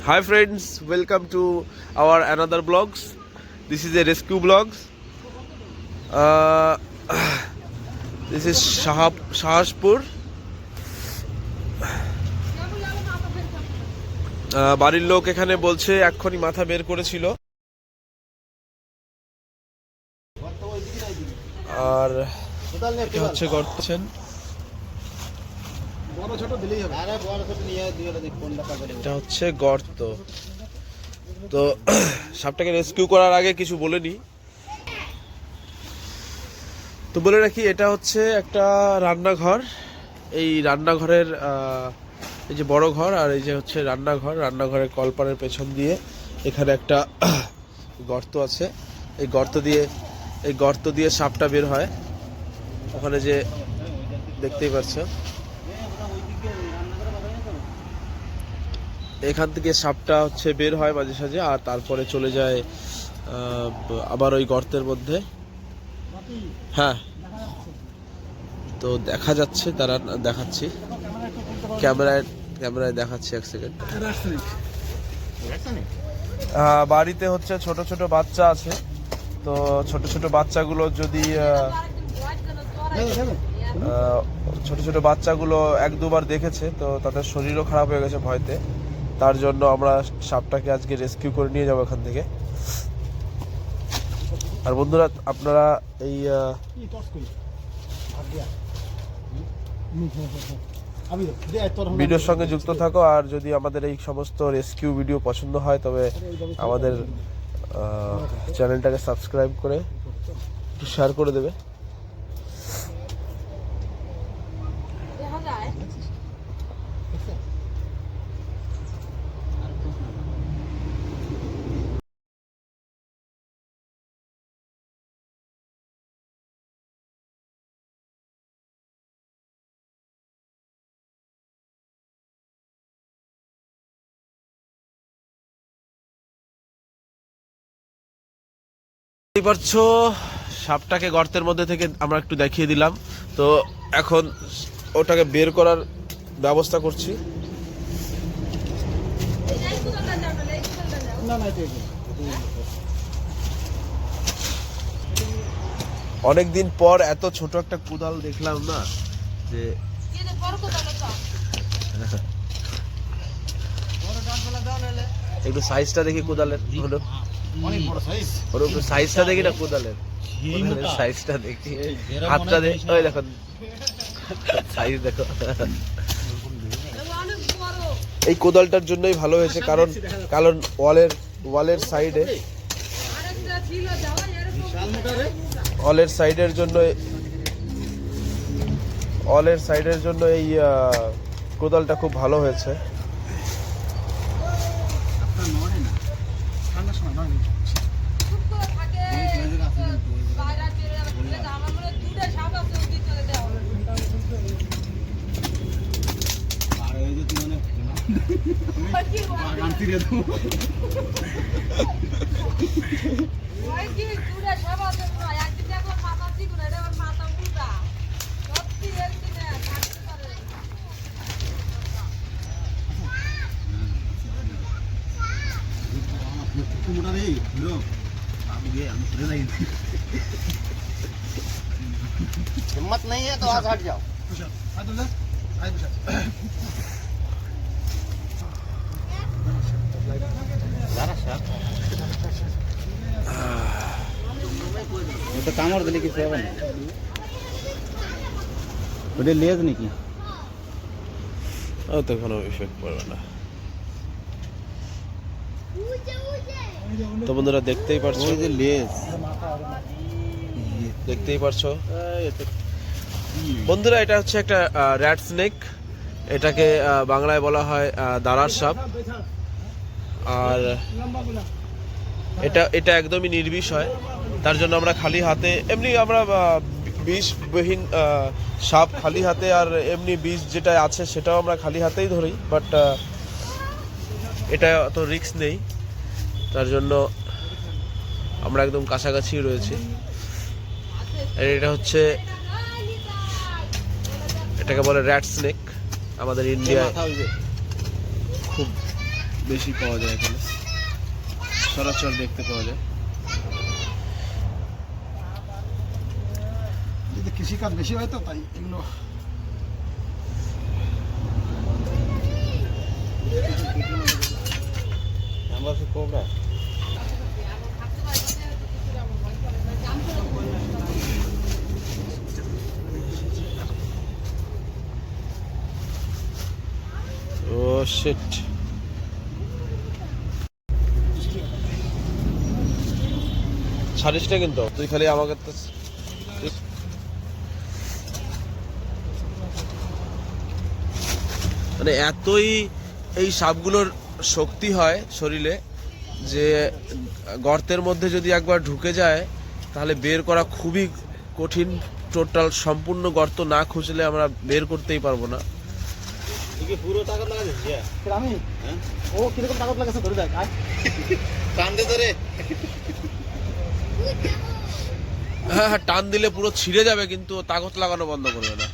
Hi friends, welcome to our another vlogs. This is a rescue vlogs. Uh, this is Shahajpur. বাড়ির লোক এখানে বলছে এক্ষুনি মাথা বের করেছিল। আর এটা হচ্ছে গর্তছেন। এটা হচ্ছে গর্ত। তো সাপটাকে রেস্কিউ করার আগে কিছু বলে নি। তো বলে রাখি, এটা হচ্ছে একটা রান্নাঘর। এই রান্নাঘরের এই যে বড় ঘর, আর এই যে হচ্ছে রান্নাঘরের কলপারের পেছন দিয়ে এখানে একটা গর্ত আছে। এই গর্ত দিয়ে সাপটা বের হয়। ওখানে যে দেখতেই পাচ্ছ, এখান থেকে সাপটা হচ্ছে বের হয় মাঝে সাঝে, আর তারপরে চলে যায় আবার ওই গর্তের মধ্যে। হ্যাঁ, তো দেখা যাচ্ছে, তারা দেখাচ্ছি ক্যামেরায় দেখাচ্ছি, এক সেকেন্ড। বাড়িতে হচ্ছে ছোট ছোট বাচ্চা আছে। তো ছোট বাচ্চাগুলো যদি এক দুবার দেখেছে, তো তাদের শরীরও খারাপ হয়ে গেছে ভয়তে। তার জন্য আমরা সাপটাকে আজকে রেস্কিউ করে নিয়ে যাবো এখান থেকে। আর বন্ধুরা, আপনারা এই ভিডিওর সঙ্গে যুক্ত থাকো। আর যদি আমাদের এই সমস্ত রেস্কিউ ভিডিও পছন্দ হয়, তবে আমাদের চ্যানেলটাকে সাবস্ক্রাইব করে একটু শেয়ার করে দেবে। পারছো, সাপটাকে গর্তের মধ্যে থেকে আমরা একটু দেখিয়ে দিলাম। তো এখন ওটাকে বের করার ব্যবস্থা করছি। অনেকদিন পর এত ছোট একটা কোদাল দেখলাম না, যে একটু সাইজটা দেখি কোদালের। হলো সাইজটা দেখি না কোদালের, সাইজটা দেখি, হাতটা দেখি। ওই দেখো সাইজ দেখো। এই কোদালটার জন্যই ভালো হয়েছে, কারণ ওয়ালের সাইডের জন্য এই কোদালটা খুব ভালো হয়েছে। हिम्मत नहीं है तो आज हट जाओ। तो कामड़ दिले की सेवन ওটা লেজ নাকি? ও তো কোনো ইফেক্ট পড়বে না। তো বন্ধুরা, দেখতেই পারছো যে লেজ, দেখতেই পারছো বন্ধুরা, এটা হচ্ছে একটা র্যাট স্নেক। এটাকে বাংলায় বলা হয় দাঁড়ার সাপ। আর এটা একদমই নির্বিষয়। তার জন্য আমরা খালি হাতে, এমনি আমরা বিষবিহীন সাপ খালি হাতে, আর এমনি বিষ যেটা আছে সেটাও আমরা খালি হাতেই ধরি। বাট এটা অত রিস্ক নেই, তার জন্য আমরা একদম কাছাকাছি রয়েছি। এটাকে বলে র্যাট স্নেক। আমাদের ইন্ডিয়ায় খুব বেশি পাওয়া যায় এখানে, সরাসর দেখতে পাওয়া যায়। যদি কৃষিকাজ বেশি হয় তো তাই এগুলো আমরা সব কোবরা ও শিট, ছাড়িস না কিন্তু তুই, খালি আমাকে তো মানে এতই এই সাপগুলোর শক্তি হয় শরীরে যে গর্তের মধ্যে যদি একবার ঢুকে যায় তাহলে বের করা খুবই কঠিন। টোটাল সম্পূর্ণ গর্ত না খুঁজলে আমরা বের করতেই পারবো না। কি পুরো তাকত লাগা দিছিস আমি ও কিরকম তাকত লাগাছে ধরে দেখ আয় টান দে ধরে হ্যাঁ হ্যাঁ, টান দিলে পুরো ছিঁড়ে যাবে কিন্তু তাকত লাগানো বন্ধ করবে না।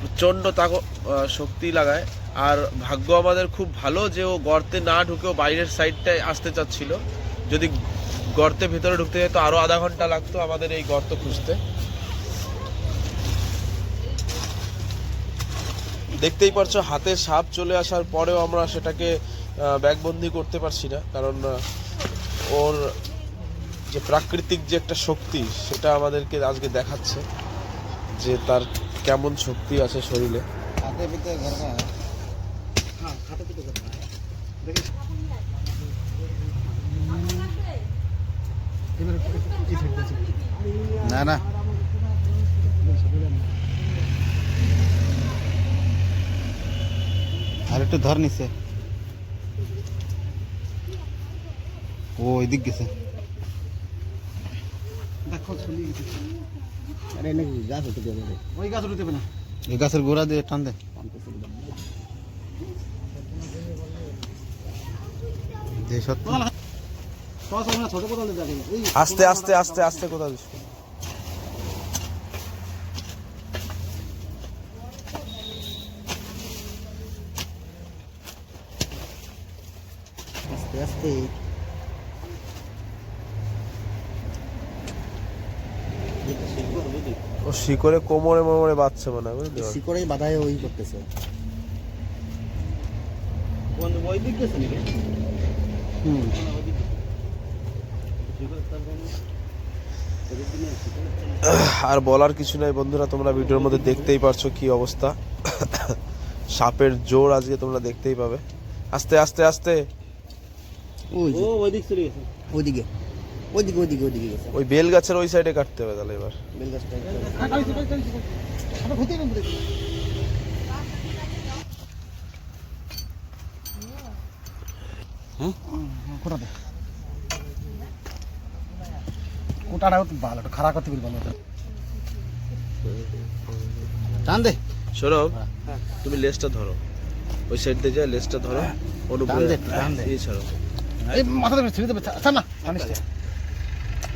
প্রচণ্ড শক্তি লাগায়। আর ভাগ্য আমাদের খুব ভালো যে ও গর্তে না ঢুকেও বাইরের সাইডটায় আসতে চাচ্ছিল। যদি গর্তে ভেতরে ঢুকতে যেত আরো আধা ঘন্টা লাগতো আমাদের এই গর্ত খুঁজতে। দেখতেই পারছো হাতে সাপ চলে আসার পরেও আমরা সেটাকে ব্যাগবন্দি করতে পারছি না, কারণ ওর যে প্রাকৃতিক যে একটা শক্তি সেটা আমাদেরকে আজকে দেখাচ্ছে যে তার কেমন শক্তি আছে শরীরে। হাতে পিতে ঘর का হ্যাঁ খাতে পিতে করতে দেখিস এবারে কি ছেড়ে দিয়েছে না না আর একটু ধর নিছে ও এদিক গেছে দেখো চলে গেছে আরে নাকি গাছ হতে যাবে ওই গাছ উঠতে পারে না এই গাছের গোড়া দিয়ে টান দে যে সত্যি সস আমরা ছোট কোদাল দিয়ে দেখি এই আস্তে আস্তে আস্তে আস্তে কোথাও দিস। আস্তে আস্তে ও শিকড়ে কোমরে মোমরে বাঁধছে মনে হয়, বুঝলি? শিকড়েই বাধায় ওই করতেছে ওই দিক গেছে নাকি আর বলার কিছু নাই বন্ধুরা, তোমরা ভিডিওর মধ্যে দেখতেই পারছো কি অবস্থা। সাপের জোর আজকে তোমরা দেখতেই পাবে। আস্তে আস্তে আস্তে ওই দিক চলে গেছে ওইদিকে ওইদিকে ওইদিকে ওইদিকে গেছে ওই বেল গাছের ওই সাইডে কাটতে হবে তাহলে এবার। বেল গাছটা আমরা ঘুরতে গেলাম দেখি হ্যাঁ কোটাতে কোটাটাও তো ভালো একটু খারাপ করতে বলবো না টান দে সৌরভ, তুমি লেজটা ধরো, ওই সাইড দিয়ে যা লেজটা ধরো, ওর উপরে টান দে। এই ছাড়ো। এই মাথা ধরে ছেড়ে দেবে আচ্ছা না জানিস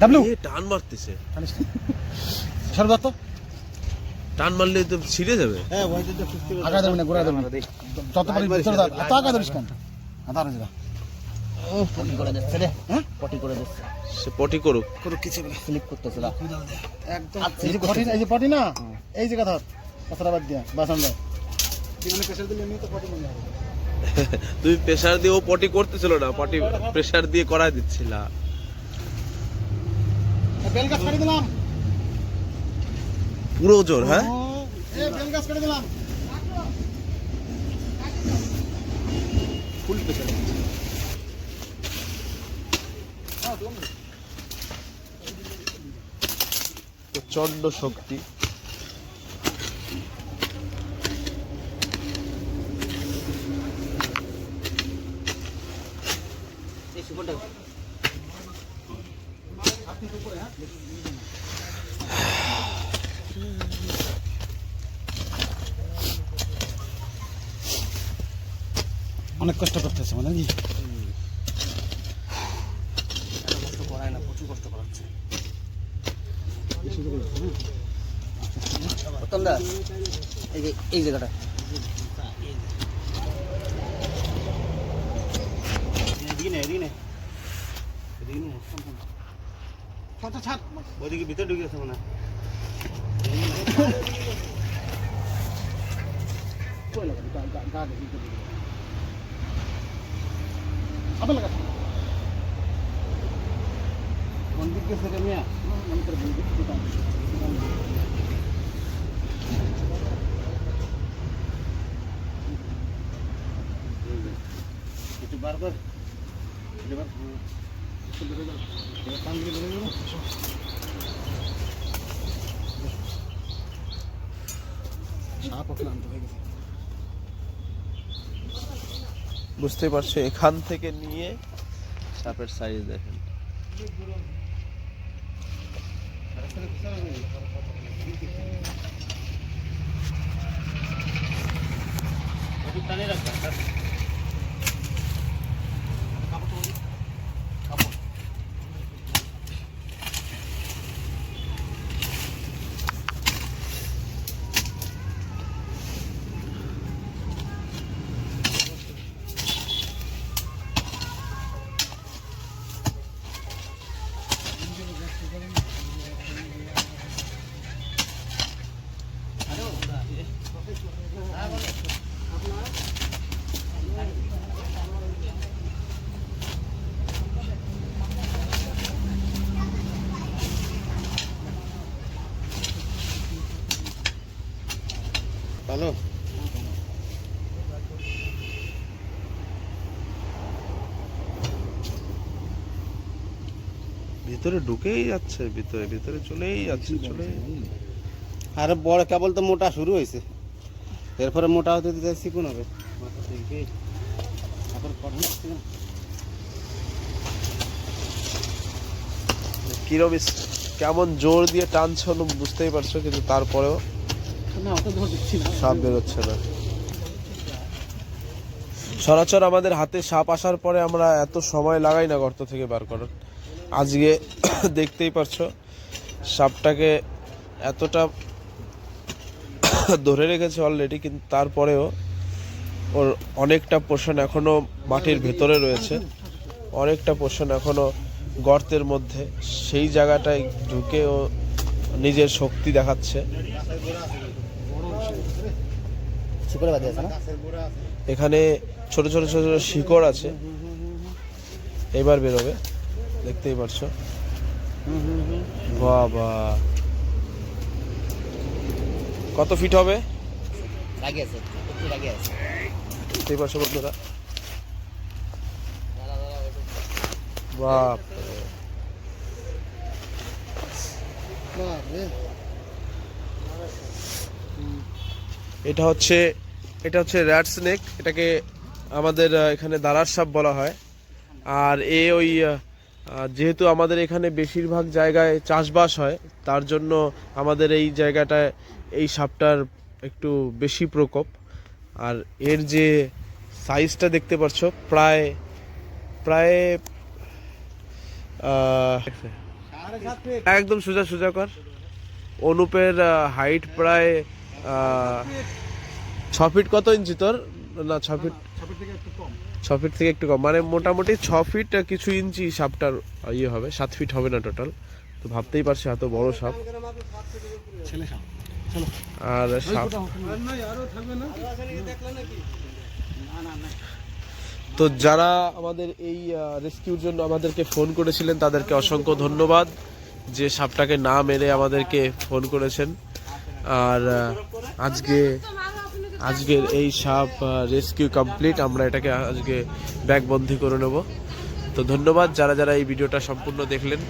ডাবলু এ টান মারতেছে, জানিস সর্বদত্ত টান মারলে তো ছিঁড়ে যাবে। হ্যাঁ ওই দিকটা সুস্থ আগা দেবে না গোড়া দেবে না যত পারি ভিতরে দাও এত আগা ধরিস কেন আধার হয়ে যা ও পটি করে দিচ্ছে রে হ্যাঁ পটি করে দিচ্ছে সে পটি করুক। কোনো কিছু না স্লিপ করতেছে না একদম এই যে পটি না এই যে কথা কথাটা বাদ দিয়া বাসন দাও জীবনে প্রেশার দিলে এমনি তো পটি মনে হবে তুমি প্রেসার দিয়ে, ও পটি করতেছিল না, পটি প্রেসার দিয়ে করাই দিচ্ছিল। বেল গাছ কাটি দিলাম পুরো জোর, হ্যাঁ এই বেল গাছ কাটি দিলাম ফুল প্রেসার প্রচন্ড শক্তি। এই সুপারটা অনেক কষ্ট করতেছে মানে কি কষ্ট করায় না প্রচুর কষ্ট করাচ্ছে রতনদা এই জায়গাটা ওইদিকে ভিতরে ঢুকে গেছে মনে হয় কোন দিক গেছে রে মিয়া একটু বার কর বুঝতেই পারছো এখান থেকে নিয়ে সাপের সাইজ দেখেন। ভালো ভিতরে ঢুকেই যাচ্ছে, ভিতরে ভিতরে চলেই যাচ্ছে, আরে বড় কেবল তো মোটা শুরু হয়েছে, এরপরে মোটা হতে দিতে চিকুন হবে। কিরম কেমন জোর দিয়ে টানছে বুঝতেই পারছো, কিন্তু তারপরেও সাপ বেরোচ্ছে না। সরাসর আমাদের হাতে সাপ আসার পরে আমরা এত সময় লাগাই না গর্ত থেকে বার করার। আজকে দেখতেই পারছো সাপটাকে এতটা ধরে রেখেছে অলরেডি, কিন্তু তারপরেও ওর অনেকটা পোর্শন এখনো মাটির ভেতরে রয়েছে, অনেকটা পোর্শন এখনো গর্তের মধ্যে, সেই জায়গাটায় ঢুকে ও নিজের শক্তি দেখাচ্ছে। এখানে ছোট ছোট ছোট ছোট শিকড় আছে, এবার বেরোবে, দেখতেই পারছো। বাবা কত ফিট হবে দেখতেই পারছো বন্ধুরা। বাপ এটা হচ্ছে র্যাট স্নেক, এটাকে আমাদের এখানে দাঁড়ার সাপ বলা হয়। আর ওই যেহেতু আমাদের এখানে বেশিরভাগ জায়গায় চাষবাস হয়, তার জন্য আমাদের এই জায়গাটায় এই সাপটার একটু বেশি প্রকোপ। আর এর যে সাইজটা দেখতে পাচ্ছ, প্রায় একদম সোজা সোজা কর। অনুপের হাইট প্রায় 6 ফিট, কত ইঞ্চি তোর? না 6 ফিট, 6 ফিট থেকে একটু কম, মানে মোটামুটি 6 ফিট কিছু ইঞ্চি সাপটার ইয়ে হবে, 7 ফিট হবে না টোটাল। তো ভাবতেই পারছি এত বড় সাপ। আর সাপ তো যারা আমাদের এই রেস্কিউর জন্য আমাদেরকে ফোন করেছিলেন তাদেরকে অসংখ্য ধন্যবাদ, যে সাপটাকে না মেরে আমাদেরকে ফোন করেছেন। আর আজকের এই সাপ রেস্কিউ কমপ্লিট, আমরা এটাকে আজকে ব্যাগবন্দি করে নেব। তো ধন্যবাদ যারা যারা এই ভিডিওটা সম্পূর্ণ দেখলেন,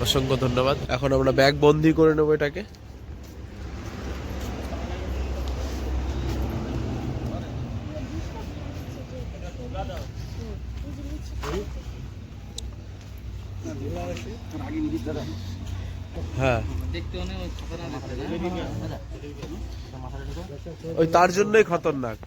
অসংখ্য ধন্যবাদ। এখন আমরা ব্যাগবন্দি করে নেব এটাকে। হ্যাঁ ওই তার জন্যই খতরনাক।